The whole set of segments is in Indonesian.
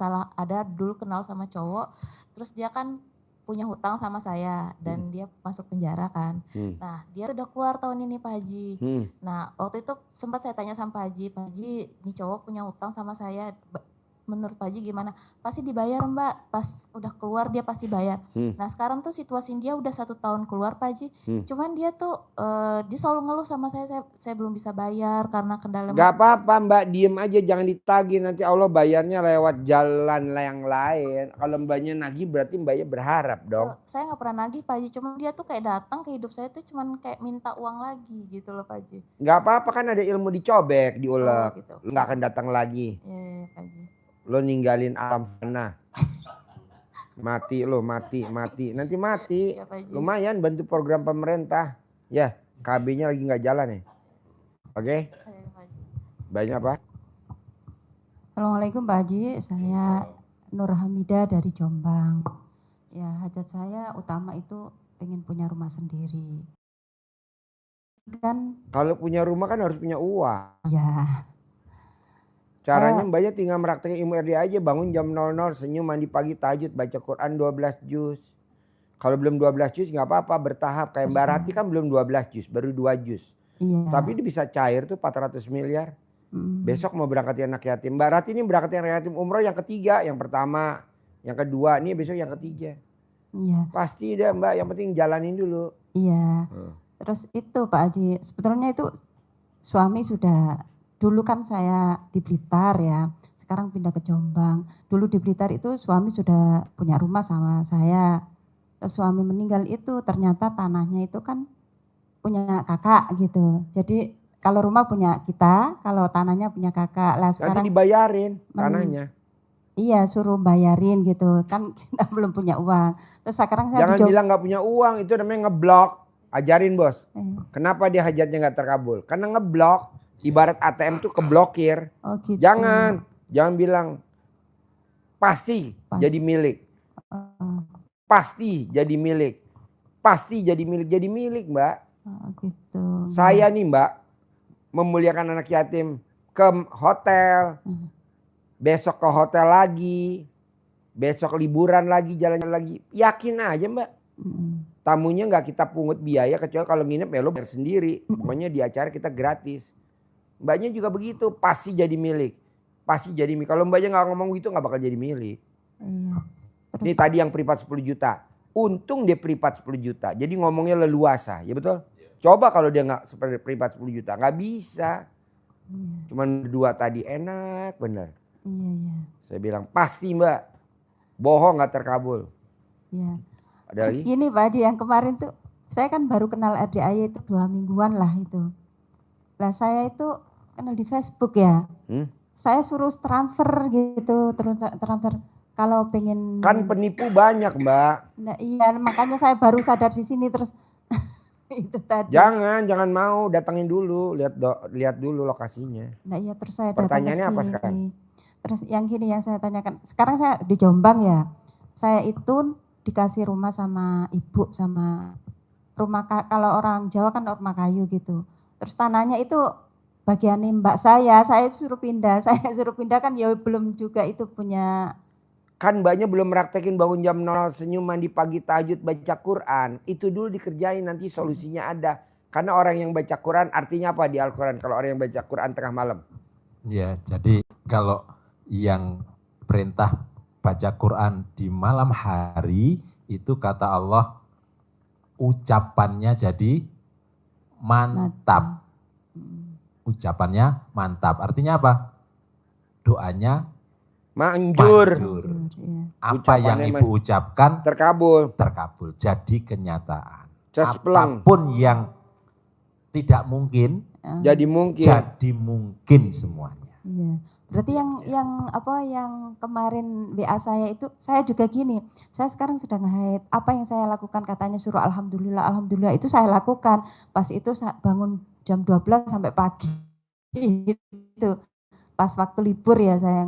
masalah, ada dulu kenal sama cowok, terus dia kan punya hutang sama saya dan dia masuk penjara kan. Nah, dia udah keluar tahun ini Pak Haji. Nah, waktu itu sempat saya tanya sama Pak Haji, ini cowok punya hutang sama saya, menurut Pak Haji gimana? Pasti dibayar Mbak, pas udah keluar dia pasti bayar. Nah sekarang tuh situasi dia udah 1 tahun keluar Pak Haji, cuman dia tuh dia selalu ngeluh sama saya belum bisa bayar karena kendala. Gak apa-apa Mbak, diem aja jangan ditagih, nanti Allah bayarnya lewat jalan yang lain. Kalau Mbaknya nagih berarti Mbaknya berharap dong. Saya nggak pernah nagih Pak Haji, cuman dia tuh kayak datang ke hidup saya tuh cuman kayak minta uang lagi gitu loh Pak Haji. Gak apa-apa kan ada ilmu dicobek, diulek, gitu. lu gak akan datang lagi. Iya Pak Haji. Lo ninggalin alam fana. Mati lo, mati. Nanti mati. Ya, lumayan bantu program pemerintah. Ya, KB-nya lagi nggak jalan ya. Oke? Banyak apa? Assalamualaikum Pak Haji, saya Nur Hamidah dari Jombang. Ya, hajat saya utama itu pengen punya rumah sendiri. Kan kalau punya rumah kan harus punya uang. Ya. Caranya Mbaknya tinggal meraktekin ilmu RD aja, bangun jam 00, senyum, mandi pagi, tahajud, baca Quran 12 juz. Kalau belum 12 juz nggak apa-apa, bertahap. Kayak Mbak Rati kan belum 12 juz, baru 2 juz. Tapi dia bisa cair tuh 400 miliar. Besok mau berangkat anak yatim. Mbak Rati ini berangkat anak yatim umroh yang ketiga, yang pertama, yang kedua, ini besok yang ketiga. Iya. Pasti deh Mbak, yang penting jalanin dulu. Iya. Terus itu Pak Haji, sebetulnya itu suami sudah, dulu kan saya di Blitar ya, sekarang pindah ke Jombang. Dulu di Blitar itu suami sudah punya rumah sama saya. Terus suami meninggal itu ternyata tanahnya itu kan punya kakak gitu. Jadi kalau rumah punya kita, kalau tanahnya punya kakak. Lah sekarang nanti dibayarin tanahnya. Iya, suruh bayarin gitu. Kan kita belum punya uang. Terus sekarang saya jangan bilang nggak punya uang, itu namanya ngeblok. Ajarin bos. Kenapa dia hajatnya nggak terkabul? Karena ngeblok. Ibarat ATM tuh keblokir. Gitu. Jangan bilang pasti jadi milik. Pasti jadi milik. Pasti jadi milik Mbak. Gitu. Saya nih Mbak, memuliakan anak yatim ke hotel. Besok ke hotel lagi. Besok liburan lagi, jalan-jalan lagi. Yakin aja Mbak. Tamunya nggak kita pungut biaya, kecuali kalau nginep ya lo bayar sendiri. Pokoknya di acara kita gratis. Mbaknya juga begitu, pasti jadi milik. Pasti jadi milik. Kalau Mbaknya nggak ngomong gitu nggak bakal jadi milik. Ini tadi yang privat 10 juta. Untung dia privat 10 juta. Jadi ngomongnya leluasa, ya betul? Coba kalau dia nggak seperti privat 10 juta, nggak bisa. Cuman berdua tadi enak bener. Saya bilang pasti Mbak, bohong nggak terkabul. Iya. Ada Terus lagi? gini Pak Haji, yang kemarin tuh saya kan baru kenal RDAY itu 2 mingguan lah itu. Lah saya itu kenal di Facebook ya. Saya suruh transfer gitu, terus transfer kalau pengen. Kan penipu banyak Mbak. Nah, iya, makanya saya baru sadar di sini terus itu tadi. Jangan mau, datangin dulu, lihat dulu lokasinya. Nah iya, terus saya pertanyaannya apa sekarang? Terus yang gini yang saya tanyakan, sekarang saya di Jombang ya. Saya itu dikasih rumah sama ibu, sama rumah kalau orang Jawa kan rumah kayu gitu. Terus tanahnya itu bagian mbak saya suruh pindah. Saya suruh pindah kan ya belum juga itu punya. Kan Mbaknya belum praktekin bangun jam 00, senyum, mandi pagi, tahajud, baca Quran. Itu dulu dikerjain, nanti solusinya ada. Karena orang yang baca Quran artinya apa di Al-Quran? Kalau orang yang baca Quran tengah malam. Ya, jadi kalau yang perintah baca Quran di malam hari itu kata Allah ucapannya jadi mantap. Ucapannya mantap. Artinya apa? Doanya manjur. Apa yang Ibu ucapkan terkabul. Jadi kenyataan. Cespleng. Apapun yang tidak mungkin jadi mungkin semuanya. Iya. Berarti yang kemarin WA saya itu, saya juga gini, saya sekarang sedang haid, apa yang saya lakukan katanya suruh alhamdulillah itu saya lakukan. Pas itu bangun jam 12 sampai pagi. Itu pas waktu libur ya saya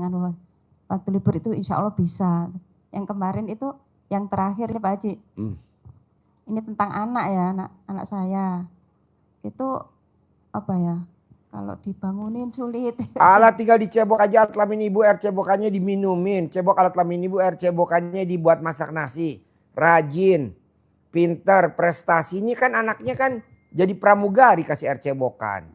waktu libur itu insya Allah bisa. Yang kemarin itu yang terakhir ya Pak Haji. Ini tentang anak ya, anak saya. Itu apa ya? Kalau dibangunin sulit. Alat tinggal dicebok aja alat kelamin ibu, air cebokannya diminumin. Cebok alat kelamin ibu, air cebokannya dibuat masak nasi. Rajin, pinter, prestasi. Ini kan anaknya kan jadi pramugari kasih air cebokan.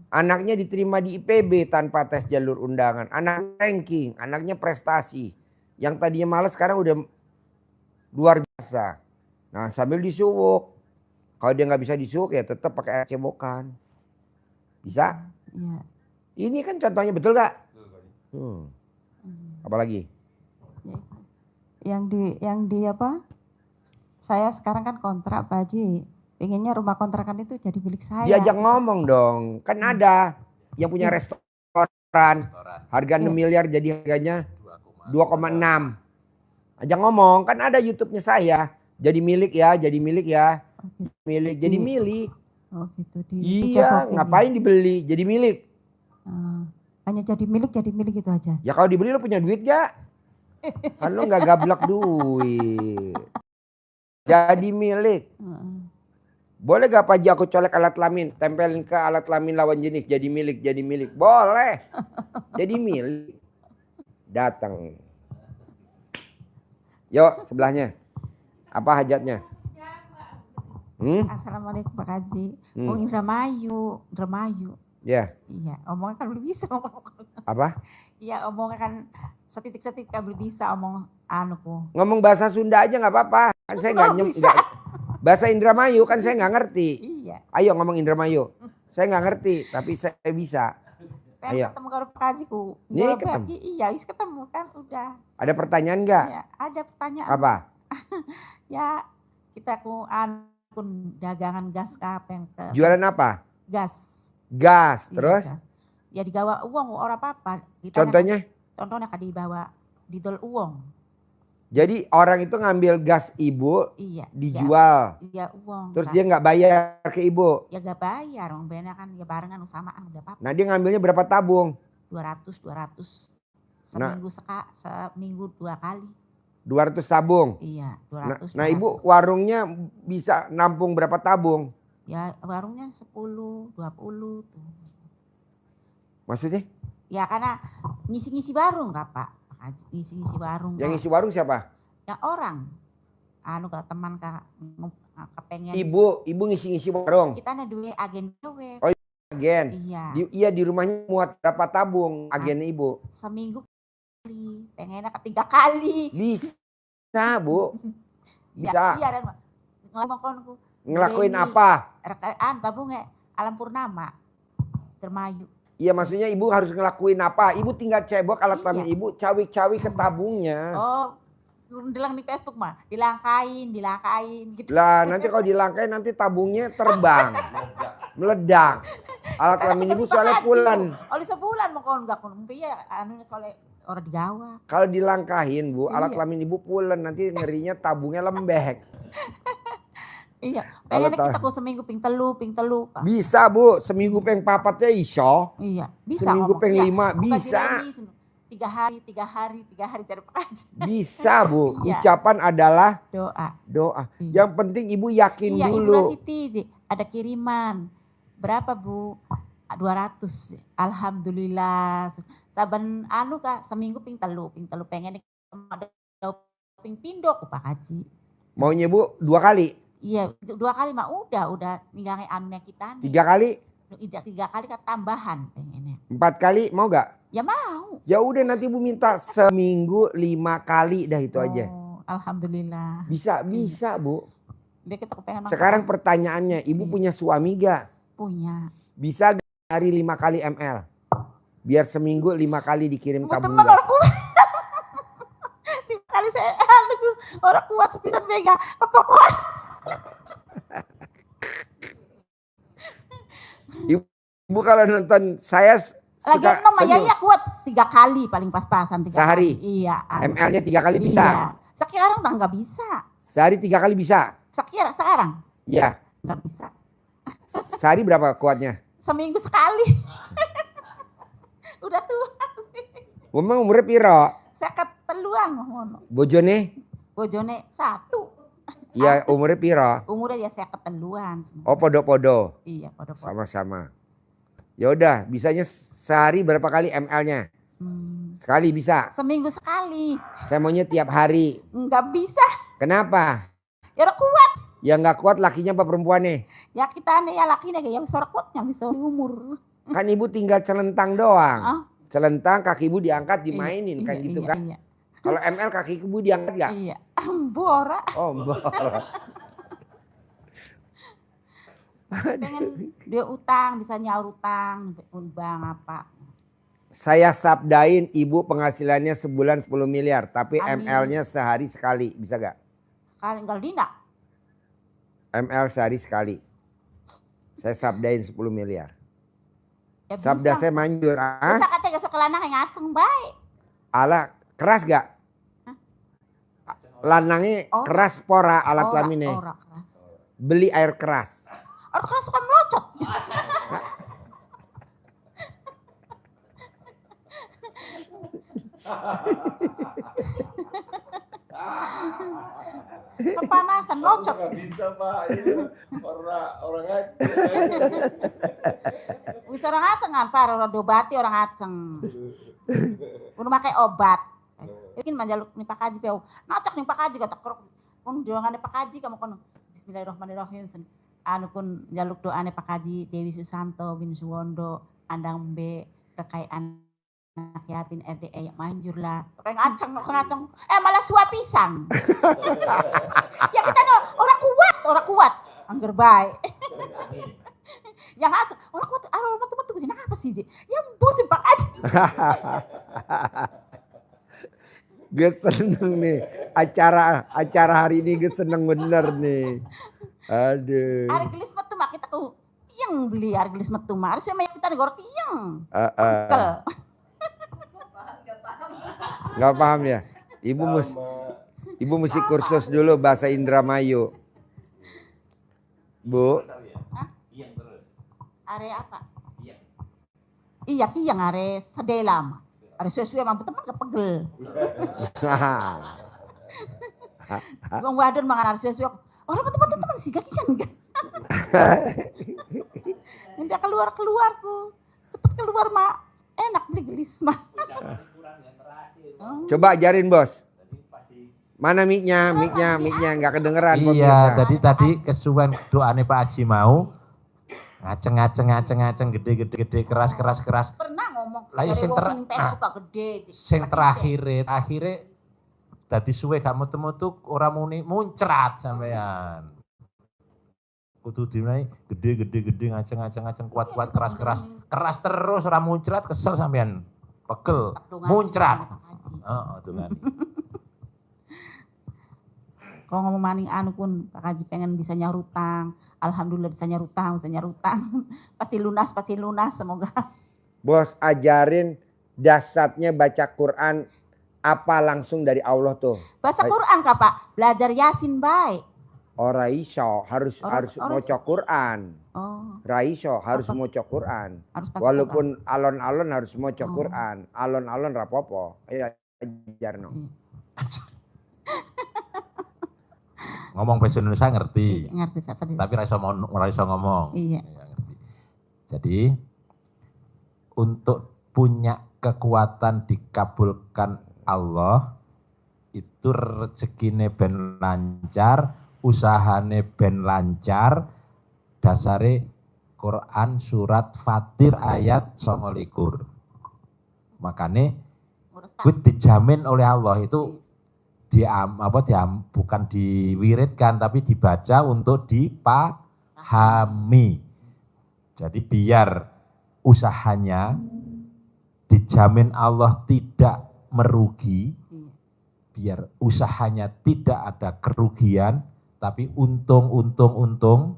Anaknya diterima di IPB tanpa tes jalur undangan. Anak ranking, anaknya prestasi. Yang tadinya males sekarang udah luar biasa. Nah sambil disuwuk. Kalau dia nggak bisa disuwuk ya tetap pakai air cebokan. Bisa? Iya. Ini kan contohnya betul gak? Apalagi? Yang di apa? Saya sekarang kan kontrak Pak Haji. Pengennya rumah kontrakan itu jadi milik saya. Diajak ngomong dong. Kan ada yang punya restoran. Harga 6 miliar jadi harganya 2,6. Ajak ngomong. Kan ada YouTube-nya saya. Jadi milik ya, jadi milik ya. Milik, jadi milik. Oh gitu. Iya, ngapain dibeli? Jadi milik. Hanya jadi milik itu aja. Ya kalau dibeli lo punya duit gak? Kan lo gak gablek duit. Jadi milik. Boleh gak Pak Haji aku colek alat kelamin? Tempelin ke alat kelamin lawan jenis. Jadi milik, jadi milik. Boleh. Jadi milik. Datang. Yuk sebelahnya. Apa hajatnya? Assalamualaikum Pak Haji. Oh Indramayu. Ya. Iya, omongnya kan belum bisa. Apa? Iya, omongnya kan setitik-setitik kan belum bisa omong anuku. Ngomong bahasa Sunda aja nggak apa-apa. Kan saya nggak bahasa Indramayu kan saya nggak ngerti. Iya. Ayo ngomong Indramayu. Saya nggak ngerti tapi saya bisa. Ayo. Ketemu karo Pak Haji ku. Nih ketemu. Iya, wis ketemu kan udah. Ada pertanyaan nggak? Iya, ada pertanyaan. Apa? Ya, kita ku kun dagangan gas kapeng ke. Jualan apa? Gas. Gas, terus? Iya, ya digawa uang orang apa-apa. Contohnya? Contohnya kan dibawa didol uang. Jadi orang itu ngambil gas ibu, iya, dijual. Iya uang. Terus dia nggak bayar ke ibu? Ya nggak bayar, orang benar kan ya barengan usahaan udah apa-apa. Nah dia ngambilnya berapa tabung? 200 seminggu seminggu 2 kali. 200 tabung? Iya 200. Nah ibu warungnya bisa nampung berapa tabung? Ya warungnya 10, 20 tuh. Maksudnya? Ya karena ngisi-ngisi warung Kak Pak. Ngisi-ngisi warung. Yang ngisi warung siapa? Yang orang. Anu ke teman kepengen. Ibu ngisi-ngisi warung. Kita ada dua agen dewe. Oh agen. Iya. Di rumahnya muat berapa tabung agennya ibu? Seminggu kali. Pengennya 3 kali. Bisa Bu. Bisa. Iya dan ngelakuin apa? Rekaan tabungnya Alam Purnama. Termayu. Iya maksudnya ibu harus ngelakuin apa? Ibu tinggal cebok alat kelamin ibu, cawi-cawi ke tabungnya. Oh, dilang di Facebook mah, dilangkain gitu. Lah nanti kalau dilangkain nanti tabungnya terbang, meledak. Alat kelamin ibu soalnya pulen. Oleh sebulan mau kau enggak kun, ya anu soalnya orang digawa. Kalau dilangkahin Bu, alat kelamin ibu pulen nanti ngerinya tabungnya lembek. Iya, pengennya kita kok seminggu ping telu Pak. Bisa Bu, seminggu peng papatnya iso. Iya, bisa. Seminggu peng 5 ya, bisa. 3 hari cari Pak. Bisa Bu, ucapan adalah doa. Iya. Yang penting ibu yakin Ibu dulu. Siti, ada kiriman. Berapa Bu? 200. Alhamdulillah. Saben anu Kak, seminggu ping telu pengen ada ping pindok Pak Haji. Maunya Bu 2 kali? Iya, 2 kali mah udah ninggalin anunya kita nih. 3 kali? 3 kali kan tambahan pengennya. 4 kali mau gak? Ya mau. Ya udah nanti Bu minta seminggu 5 kali dah itu aja. Alhamdulillah. Bisa Bu. Dia kita kepengen sekarang pertanyaannya, ibu punya suami gak? Punya. Bisa gak hari 5 kali ML? Biar seminggu 5 kali dikirim tabung gas. 5 kali saya orang kuat sepisan mega. Apa kuat? Ibu kalau nonton saya suka lagi ya kuat 3 kali paling pas-pasan 3 sehari. Kali. Iya. ML-nya 3 kali bisa. Iya. Sekarang udah nggak bisa. Sehari 3 kali bisa. Sekarang? Iya. Nggak bisa. Sehari berapa kuatnya? Seminggu sekali. Udah tua. Memang umurnya piro? Saya keteluan ngono. Bojone 1. Iya, umurnya piro? Umurnya ya saya keteluan. Oh, podo-podo. Iya, podo-podo. Sama-sama. Ya udah, bisanya sehari berapa kali ml-nya? Sekali bisa? Seminggu sekali. Saya maunya tiap hari. Enggak bisa. Kenapa? Ya udah kuat. Ya nggak kuat lakinya apa perempuannya? Ya kita nih ya lakinya kayak bisa kuatnya bisa umur. Kan ibu tinggal celentang doang. Celentang kaki ibu diangkat dimainin kan gitu kan? Iya. Kalau ML kaki ibu diangkat nggak? Iya. Bora. Oh, bora. Pengen dia utang, bisa nyaur utang, bang apa. Saya sabdain ibu penghasilannya sebulan 10 miliar. Tapi Amin. ML-nya sehari sekali. Bisa gak? Sekali enggak Dina. ML sehari sekali. Saya sabdain 10 miliar. Ya Sabda bisa. saya manjur. Bisa katanya sok lanang yang ngaceng baik. Alah keras gak? Lanangnya keras pora alat kelaminnya. Beli air keras. Air keras kan melocot. Kepanasan locot. Nggak bisa Pak, ini orang aceh. Wis orang aceng kan, Pak, orang diobati orang aceng. Kudu make obat. Mungkin manjaluk nih Pak Haji peu. Nacak nih Pak Haji kata keruk. Kun doangane Pak Haji kamu kono. Bismillahirrahmanirrahim. Anu kun jaluk doane Pak Haji Dewi Susanto bin Suwondo andang mbe kekayaan anak yatim RDE manjur lah. Orang aceng. Malah suap pisang. Ya kita no, orang kuat. Angger baik. Yang aceng, orang kuat, metu-metu kesini apa sih, Ji? Ya bosin Pak Haji. Gue seneng nih, acara hari ini gue seneng bener nih. Aduh. Hari gelis metu mah kita tuh pieng beli hari gelis metu mah. Harusnya kita negor pieng. Gak paham ya? Ibu mesti kursus dulu bahasa Indramayu. Bu. Are apa? Iya kiang are sedelam. Are suwe-suwe mampu teman kepegel. Wong wadon mangan are suwe-suwe. Orang teman-teman sih gak kian kan. Ndak keluarku. Cepet keluar mah enak beli gelis mah. Coba ajarin bos. Mana mic-nya nggak kedengeran. Iya, tadi kesuwen doane Pak Haji mau ngaceng gede keras. Pernah ngomong Lah ya sing terakhir akhirnya dadi suwe gak metu-metu ora muni muncrat sampean. Kudu dinai gede ngaceng kuat keras terus ora muncrat kesel sampean. Pegel, muncrat. Heeh, dongane. Kalau ngomong maning anu pun Pak Haji pengen bisa nyaur utang. Alhamdulillah bisa nyaur utang. Pasti lunas semoga. Bos ajarin dasarnya baca Quran apa langsung dari Allah tuh. Bahasa Quran Kak Pak, belajar Yasin baik. Oh Raiso harus maca Quran. Oh. Raiso harus maca Quran. Walaupun alon-alon harus maca Quran. Alon-alon rapopo. Ayo ajarno. Ngomong bahasa Indonesia ngerti. Ngerti. Tapi ra iso ngomong. Iya. Ngerti. Jadi untuk punya kekuatan dikabulkan Allah itu rezekine ben lancar, usahane ben lancar, dasare Quran surat Fatir ayat 29. Makane kuwi dijamin oleh Allah itu bukan diwiridkan tapi dibaca untuk dipahami. Jadi biar usahanya dijamin Allah tidak merugi, biar usahanya tidak ada kerugian, tapi untung itu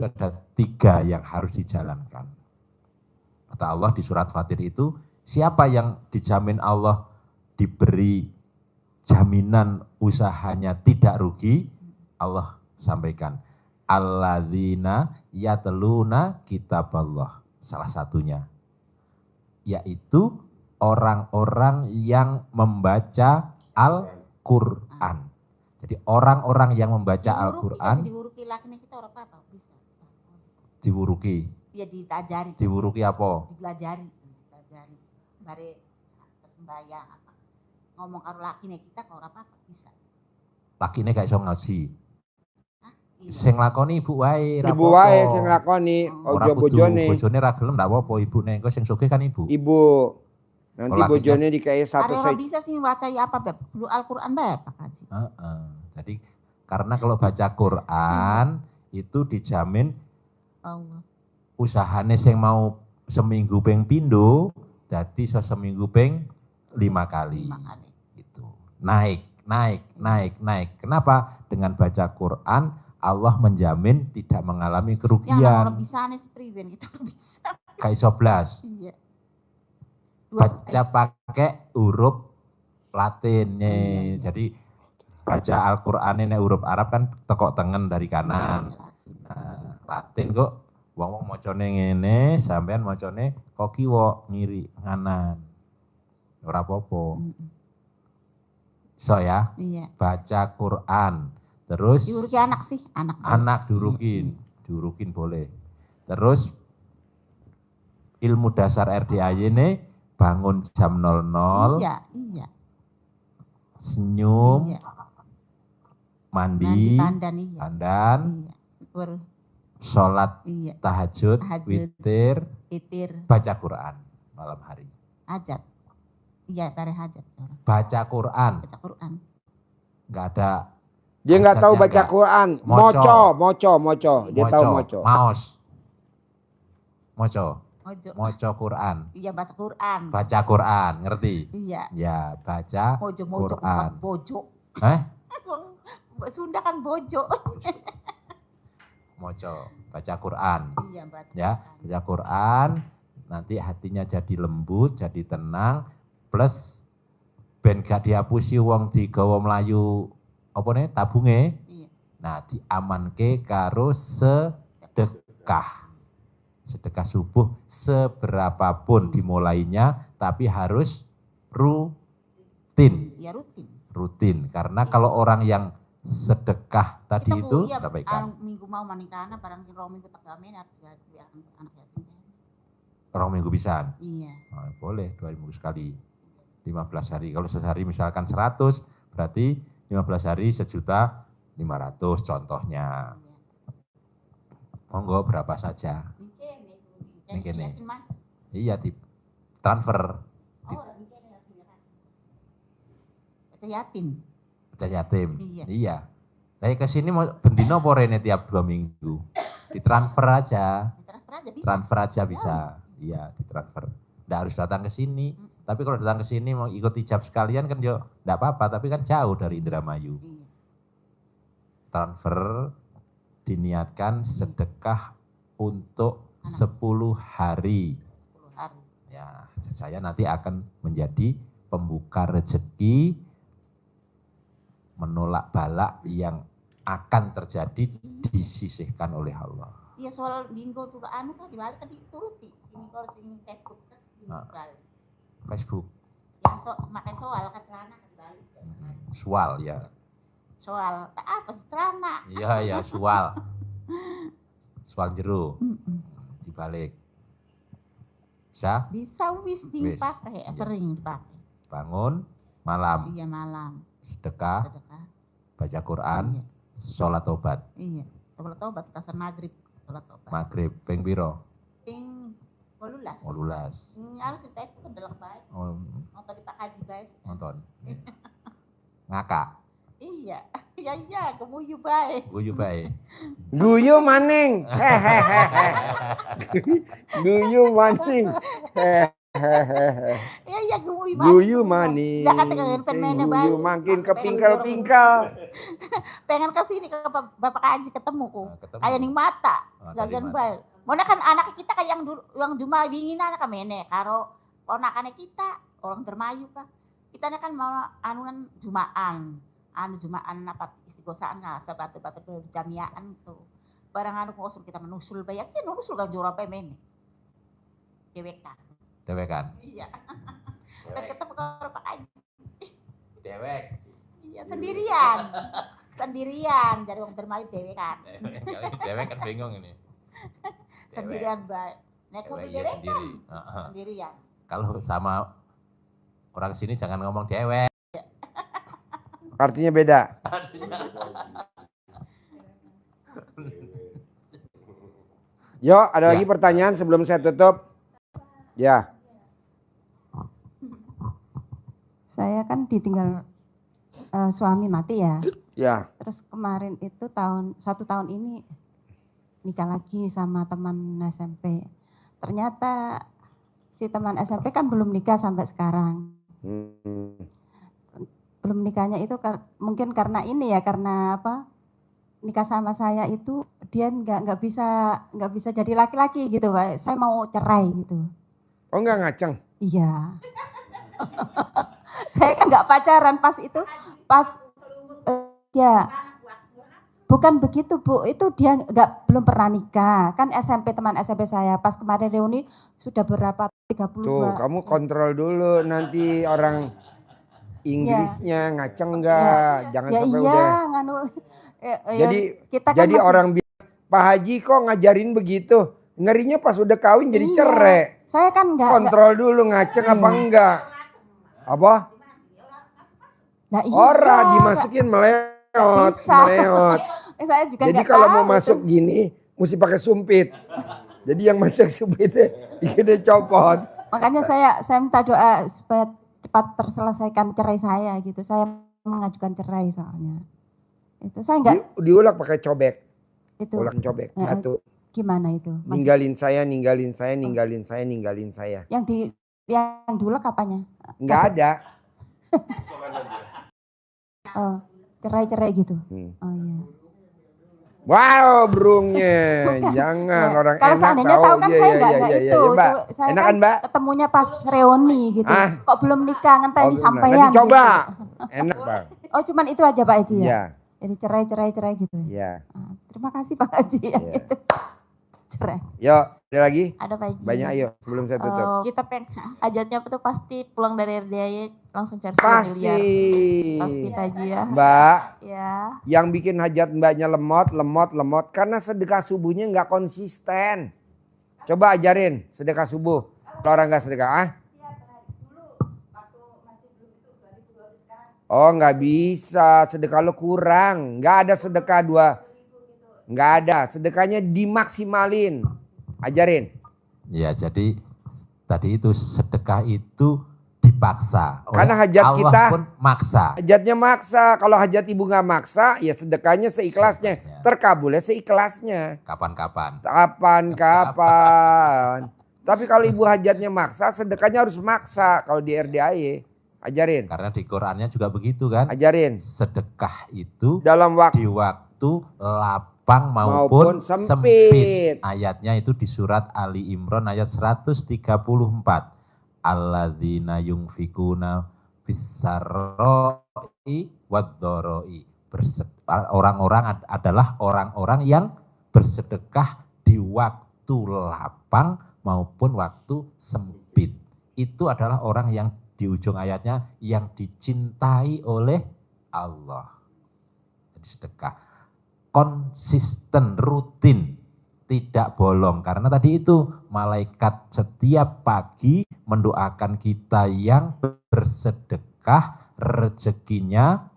ada 3 yang harus dijalankan. Kata Allah di surat Fatir itu, siapa yang dijamin Allah diberi jaminan usahanya tidak rugi, Allah sampaikan, alladzina yatluna kitaballah. Salah satunya yaitu orang-orang yang membaca Al-Qur'an. Jadi orang-orang yang membaca Al-Qur'an diwuruki. Iya diajari. Diwuruki apa? Dipelajari. Bare sembahyang apa. Ngomong karo lakine kita kok ora apa-apa bisa. Lakine gak iso ngaji. Iya. Sing lakoni ibu wae, ra Ibu wae sing lakoni, ora ojo kudu bojone. Bojone ra gelem ndak apa-apa, ibune engko sing sugih kan ibu. Ibu. Nanti Kalau bojone dikai satu Ora bisa sih wacai apa Beb? Dulu Al-Qur'an Beb Pak Haji. Jadi karena kalau baca Quran itu dijamin Allah. usahane sing mau seminggu ping pindho dadi seminggu ping 5 kali. 5 kali. Gitu. Naik. Kenapa? Dengan baca Quran Allah menjamin tidak mengalami Ya kerugian. orang bisa nih priwen kita bisa. Kayak iso blas. Iya. Baca pakai huruf Latinnya. Jadi baca Al-Qur'an ini huruf Arab kan tekok tengen dari kanan. Nah, Latin kok wong-wong macane ngene, sampean macane kok kiwa ngiri nganan. Ora apa-apa. So ya, Iya. baca Quran. Terus Diuruki anak sih, anak diurukin boleh. Terus ilmu dasar RDAY ini bangun jam 00, Iya. senyum, Iya. mandi, Pandan iya. pandan, Iya. sholat Iya. tahajud, witir, Itir. baca Quran malam hari. Hajat. Iya, bare hajat. Baca Quran, Baca Quran. nggak ada. Dia nggak tahu baca enggak. Quran. Moco. Dia tahu moco. Maos. Ojo. Moco Quran. Iya baca Quran. Baca Quran, ngerti? Iya. Ya, baca Mojo Quran. bojo. Sunda kan bojo. Moco, baca Quran. Iya baca. Ya, baca Quran, nanti hatinya jadi lembut, jadi tenang, plus ben gak dihapusi wong digawa mlayu apa nih tabunge. Iya. Nah, diamanke karo sedekah. Sedekah subuh seberapapun dimulainya, tapi harus rutin. Iya rutin. Rutin, karena kalau orang yang sedekah tadi itu sampaikan. Minggu mau manikana barang rong minggu tegamen anak yatim. Orang minggu pisan. Iya. Nah, boleh 2 minggu sekali. 15 hari. Kalau sehari misalkan 100, berarti 15 hari 1.500.000 contohnya. Monggo berapa saja. Ini. Iya, di transfer. Baca yatim. Baca yatim. Iya. Saya ke sini mau bendino apa rene tiap 2 minggu. Ditransfer aja. Transfer aja bisa. Iya, ditransfer. Nggak harus datang ke sini. Tapi kalau datang ke sini mau ikut ijab sekalian kan yo enggak apa-apa, tapi kan jauh dari Indramayu. Transfer diniatkan sedekah untuk 10 hari. 10 hari. Ya, saya nanti akan menjadi pembuka rezeki, menolak balak yang akan terjadi disisihkan oleh Allah. Iya soal minggu tuh anu kan dibalik kan dituruti. Ini kalau sing Facebook kan dibalik. Facebook. Ya makai soal kan celana kan dibalik. Soal ya. Soal apa celana? Iya soal. Soal jeru. Dibalik. Bisa? Bisa wis dipakai, sering dipakai. Bangun malam. Iya malam. Sedekah. Baca Quran. Sholat tobat. Iya. Sholat tobat kasar maghrib. Sholat tobat. Maghrib ping piro? Ping 18. Harus di Facebook udah baik. Nonton di Pak Haji guys. Nonton. Ngakak. Iya. Iya, kemuyu baik. Guyu baik. Guyu maning. Guyu maning. Iya, gemuy maning. Guyu maning. Guyu makin kepingkal-pingkal. Pengen kesini ke Bapak Haji ketemu ku. Kayak ning mata. Gagan baik. Mana kan anak kita kayak yang Jumat dingin anak kamene karo ponakane kita orang Dermayu kah. Kita kan mau anuan Jumaan apa istighosaan nggak batu-batu jamiaan tuh. Barang anu kosong kita menusul banyak ya nusul kan jura pemene. Dewekan. Iya. Ketemu karo Pak Haji. Dewek. Iya sendirian jadi orang Dermayu dewekan. Dewek kan bingung ini. Sendirian baik. Nek Dewek kopi iya dewek sendiri. sendirian. Kalau sama orang sini jangan ngomong dewek. Artinya beda. Yo, ada lagi pertanyaan sebelum saya tutup? Ya. Saya kan ditinggal suami mati ya. Ya. Terus kemarin itu satu tahun ini nikah lagi sama teman SMP. Ternyata si teman SMP kan belum nikah sampai sekarang. Belum nikahnya itu mungkin karena ini ya, karena apa? Nikah sama saya itu dia nggak bisa jadi laki-laki gitu, Pak. Saya mau cerai gitu. Oh, nggak ngaceng? Iya. Saya kan nggak pacaran pas itu, ya. Bukan begitu, Bu. Itu dia belum pernah nikah. Kan SMP, teman SMP saya. Pas kemarin reuni sudah berapa? 32. Tuh, kamu kontrol dulu nanti orang Inggrisnya ngaceng enggak? Jangan sampai udah. Nganu. Jadi orang bilang, Pak Haji kok ngajarin begitu? Ngerinya pas udah kawin jadi cerai. Saya kan enggak. Kontrol dulu ngaceng apa enggak? Apa? Nah, Ora dimasukin meleot. Saya juga jadi kalau mau masuk gini mesti pakai sumpit. Jadi yang masuk sumpitnya dikira copot. Makanya saya minta doa supaya cepat terselesaikan cerai saya gitu. Saya mengajukan cerai soalnya. Itu saya enggak diulak pakai cobek. Itu. Ulak cobek batu. Gimana itu? Ninggalin saya. Yang diulak apanya? Enggak ada. Oh, cerai gitu. Oh iya. Wow, burungnya. Jangan ya. Orang kalau enak seandainya tahu kan saya enggak itu. Mbak. Saya enak kan, Mbak? Ketemunya pas reuni gitu. Kok belum nikah ngenteni sampean. Nanti coba. Gitu. Enak, Bang. Oh, cuman itu aja Pak Haji ya? Iya. Jadi cerai gitu. Iya. Terima kasih Pak Haji ya. Gitu. Cerai. Yuk, ada lagi? Ada Pak Haji. Banyak, ayo sebelum saya tutup. Kita hajatnya tuh pasti pulang dari RDAY langsung cari 10 Pasti. miliar. Pasti Pak Haji ya. Mbak, ya. Yang bikin hajat mbaknya lemot karena sedekah subuhnya nggak konsisten. Coba ajarin sedekah subuh. Kalau orang nggak sedekah, Oh, nggak bisa, sedekah lo kurang. Nggak ada sedekah 2. Nggak ada, sedekahnya dimaksimalin. Ajarin. Ya, jadi tadi itu sedekah itu dipaksa. Karena hajat Allah kita pun maksa. Hajatnya maksa. Kalau hajat ibu nggak maksa, ya sedekahnya seikhlasnya. Terkabulnya seikhlasnya. Kapan-kapan. Tapi kalau ibu hajatnya maksa, sedekahnya harus maksa. Kalau di RDAY, ajarin. Karena di Qurannya juga begitu kan. Ajarin. Sedekah itu dalam di waktu lapang maupun sempit. Ayatnya itu di surat Ali Imran ayat 134. Alladzina yungfikuna fis-sarra'i wad-dharra'i. Orang-orang adalah orang-orang yang bersedekah di waktu lapang maupun waktu sempit. Itu adalah orang yang di ujung ayatnya yang dicintai oleh Allah. Jadi sedekah konsisten, rutin, tidak bolong. Karena tadi itu malaikat setiap pagi mendoakan kita yang bersedekah, rezekinya,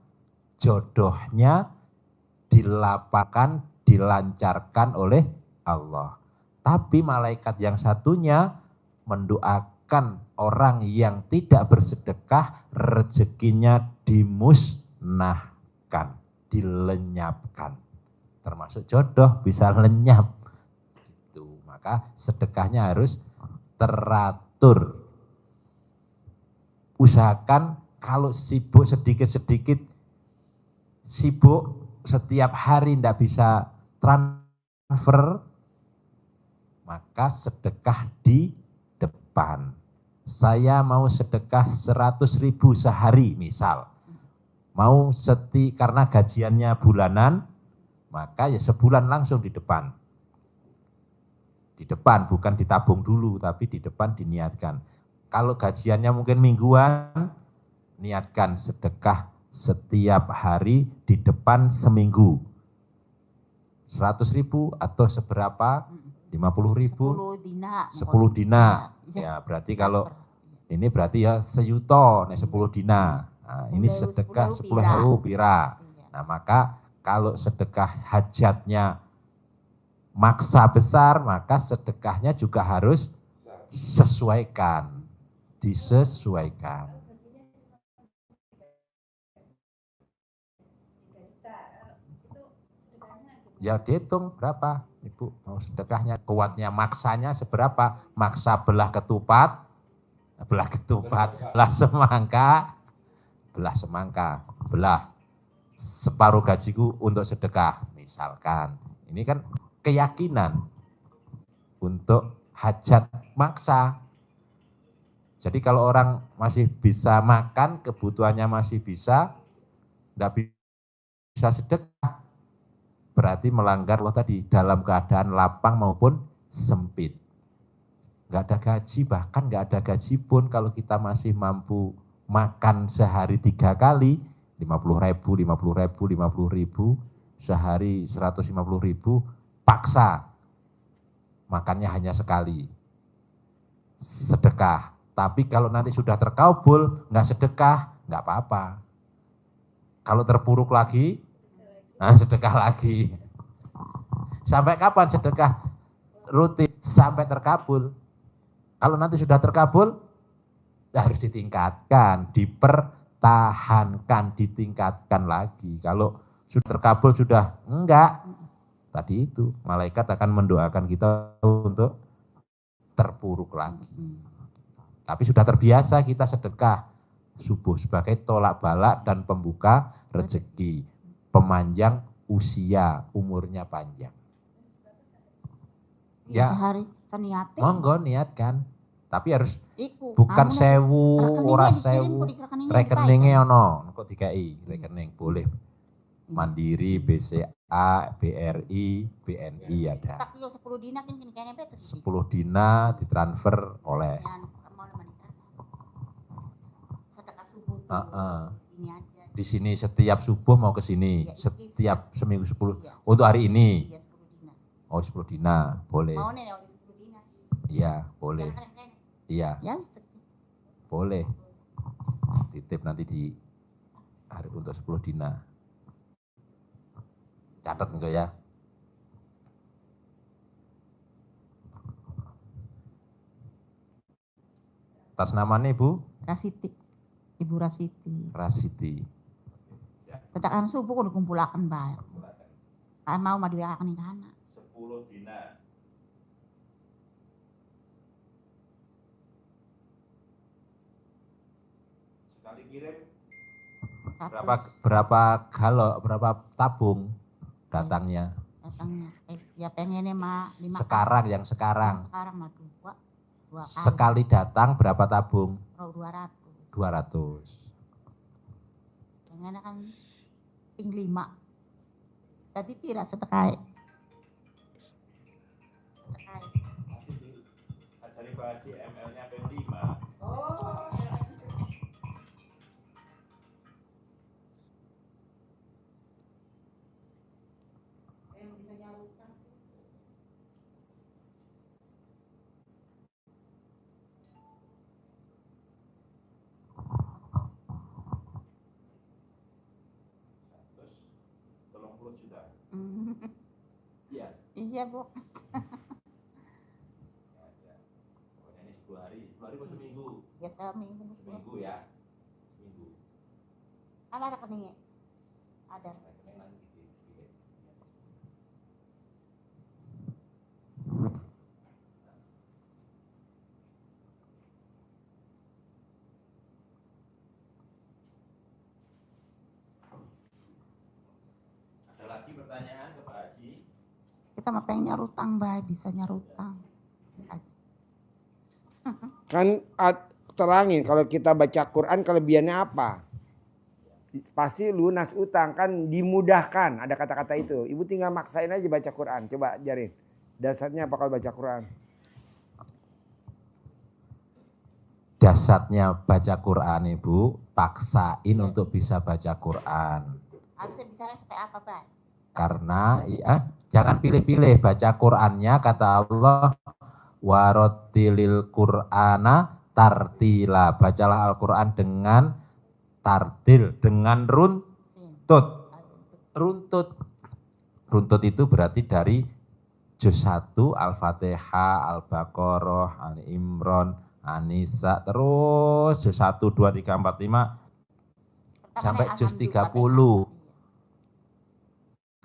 jodohnya dilapangkan, dilancarkan oleh Allah. Tapi malaikat yang satunya mendoakan orang yang tidak bersedekah, rezekinya dimusnahkan, dilenyapkan. Termasuk jodoh bisa lenyap. Gitu. Maka sedekahnya harus teratur. Usahakan kalau sibuk sedikit-sedikit, sibuk setiap hari tidak bisa transfer, maka sedekah di depan. Saya mau sedekah 100.000 sehari misal. Mau karena gajiannya bulanan, maka ya sebulan langsung di depan. Di depan, bukan ditabung dulu, tapi di depan diniatkan. Kalau gajiannya mungkin mingguan, niatkan sedekah setiap hari di depan seminggu. 100.000 atau seberapa, 50.000, 10 dina. 10 dina. Bisa Ya berarti kalau ini berarti ya seyuto, nih 10 dina. Nah, ini 10.000, sedekah 10.000 10.000 pira. Iya. Nah maka kalau sedekah hajatnya maksa besar, maka sedekahnya juga harus sesuaikan, disesuaikan. Ya dihitung berapa, Ibu mau sedekahnya, kuatnya maksanya seberapa, maksa belah ketupat, belah semangka, belah separuh gajiku untuk sedekah, misalkan. Ini kan keyakinan untuk hajat maksa. Jadi kalau orang masih bisa makan, kebutuhannya masih bisa, tidak bisa sedekah, berarti melanggar Allah tadi, dalam keadaan lapang maupun sempit. Nggak ada gaji, bahkan nggak ada gaji pun kalau kita masih mampu makan sehari 3 kali, 50.000, 50.000, 50.000, sehari 150.000, paksa makannya hanya sekali, sedekah. Tapi kalau nanti sudah terkabul, nggak sedekah, nggak apa-apa. Kalau terpuruk lagi, nah sedekah lagi. Sampai kapan sedekah rutin? Sampai terkabul. Kalau nanti sudah terkabul, harus ditingkatkan, dipertahankan, ditingkatkan lagi. Kalau sudah terkabul, sudah enggak, tadi itu malaikat akan mendoakan kita untuk terpuruk lagi. Tapi sudah terbiasa kita sedekah subuh sebagai tolak balak dan pembuka rezeki, pemanjang usia, umurnya panjang. Ya, sehari seniatin. monggo niatkan, tapi harus Iku, bukan sewu, ora sewu, rekeningnya ono, kok dikai rekening boleh. Mandiri, BCA, BRI, BNI ada. 10 dina kan kayaknya betul. 10 dina ditransfer oleh. Sedekah subuh tuh. Sini aja. Di sini setiap subuh mau ke sini, setiap seminggu 10. Untuk hari ini. Iya, 10 dina. Oh 10 dina, boleh. Mau nih oleh 10 dina. Iya, boleh. Iya, Ya, boleh. Titip nanti di hari untuk 10 dina. Catat enggak ya? Atas namanya Ibu? Rasiti. Ibu Rasiti. Rasiti. Sedekah subuh kudu kumpulaken bae. Kan mau madu akan kana. 10 dina. Sekali kirim berapa galok, berapa tabung datangnya? Datangnya. Ya pengennya mah 5. Sekarang yang sekarang. Sekarang mah 2 kali. Sekali datang berapa tabung? 200. 200. Pengennya kan ping 5. Tadi pira sedekah? Ajari Pak Haji ML-nya ping 5. Oh, bisa nyalurkan sih. Iya. Iya, Bu. Pokoknya ini 10 hari. 10 hari atau seminggu? Ya seminggu. Seminggu ya. Seminggu. Ada rekeningnya? Ada. Ada lagi pertanyaan ke Pak Haji? Kita mah pengen nyarutang, Bay. Bisa nyarutang. Kan terangin kalau kita baca Quran kelebihannya apa? Pasti lunas utang, kan dimudahkan, ada kata-kata itu. Ibu tinggal maksain aja baca Quran, coba ajarin. Dasarnya apa kalau baca Quran? Dasarnya baca Quran Ibu, paksain untuk bisa baca Quran. Harusnya bisa sampai apa, Bay? Karena ya Jangan pilih-pilih baca Qur'annya, kata Allah, warotilil Qur'ana tartila. Bacalah Al-Qur'an dengan tartil, dengan runtut. Runtut itu berarti dari juz 1 Al-Fatihah, Al-Baqarah, Al-Imran, An-Nisa, terus juz 1, 2, 3, 4, 5 sampai juz 30.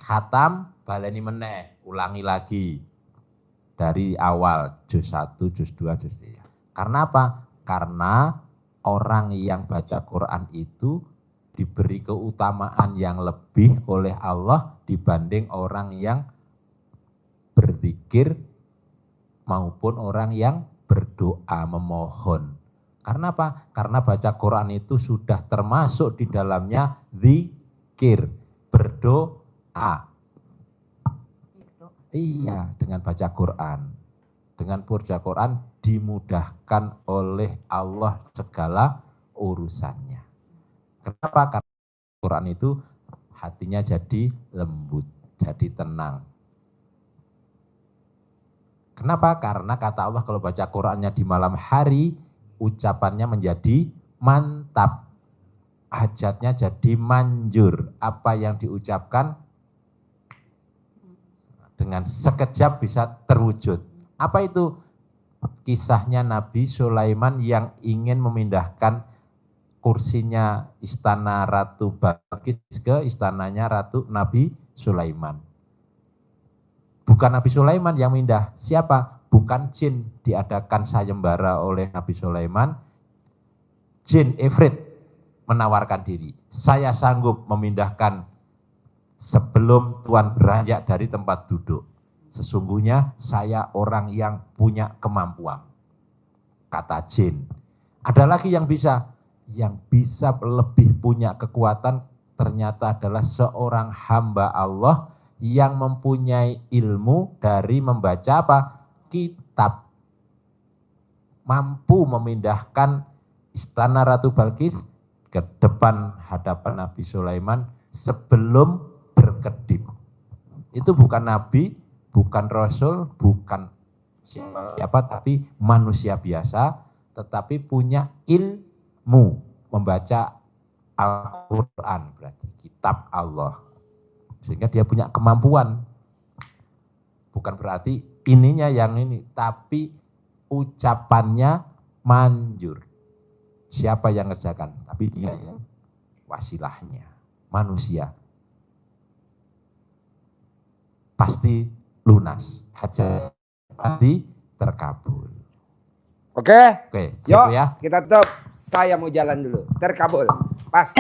Khatam, baleni meneh, ulangi lagi dari awal juz 1, juz 2, juz 3. Karena apa? Karena orang yang baca Quran itu diberi keutamaan yang lebih oleh Allah dibanding orang yang berzikir maupun orang yang berdoa memohon. Karena apa? Karena baca Quran itu sudah termasuk di dalamnya zikir, berdoa. Iya, dengan baca Quran. Dengan baca Quran dimudahkan oleh Allah segala urusannya. Kenapa? Karena Quran itu hatinya jadi lembut, jadi tenang. Kenapa? Karena kata Allah kalau baca Qur'annya di malam hari, ucapannya menjadi mantap. Hajatnya jadi manjur. Apa yang diucapkan dengan sekejap bisa terwujud. Apa itu? Kisahnya Nabi Sulaiman yang ingin memindahkan kursinya istana Ratu Balqis ke istananya Ratu Nabi Sulaiman. Bukan Nabi Sulaiman yang pindah. Siapa? Bukan jin. Diadakan sayembara oleh Nabi Sulaiman. Jin Ifrit menawarkan diri. Saya sanggup memindahkan sebelum Tuan beranjak dari tempat duduk. Sesungguhnya saya orang yang punya kemampuan. Kata jin. Ada lagi yang bisa. Yang bisa lebih punya kekuatan ternyata adalah seorang hamba Allah yang mempunyai ilmu dari membaca apa? Kitab. Mampu memindahkan istana Ratu Balqis ke depan hadapan Nabi Sulaiman sebelum berkedip. Itu bukan nabi, bukan rasul, bukan siapa, tapi manusia biasa, tetapi punya ilmu membaca Al-Quran, berarti kitab Allah. Sehingga dia punya kemampuan. Bukan berarti ininya yang ini, tapi ucapannya manjur. Siapa yang ngerjakan? Tapi dia yang wasilahnya, manusia. Pasti lunas, hajat pasti terkabul. Oke, Oke, yuk ya. kita tutup. Saya mau jalan dulu. Terkabul. Pas.